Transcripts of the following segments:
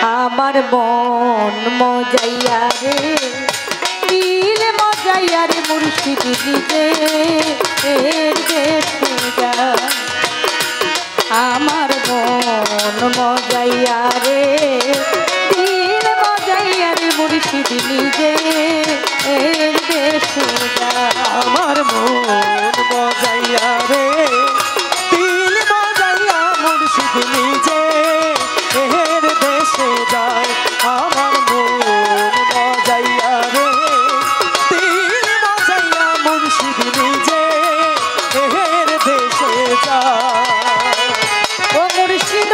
আমার মন মজাইয়া রে দিল মজাইয়া রে মুর্শিদ নিজে দেশে যায় আমার মন মজাইয়া রে দিল মজাইয়া রে মুর্শিদ নিজে দেশে যায় আমার মন মজাইয়া রে দিল মজাইয়া মুর্শিদ নিজে এর দেশে যায় আমার মন মজাইয়া রে দিল মজাইয়া মুর্শিদ নিজে এর দেশে যায় ও মুর্শিদ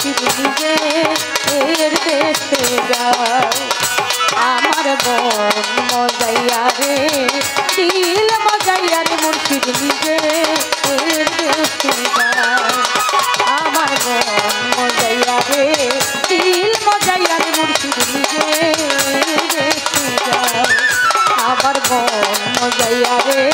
মুর্শিদ নিজে এর দেশে যায় আমার মন মজাইয়া রে দিল মজাইয়া রে মুর্শিদ নিজে এর দেশে যায় আমার মন মজাইয়া রে দিল মজাইয়া রে মুর্শিদ নিজে এর দেশে যায় আমার মন মজাইয়া রে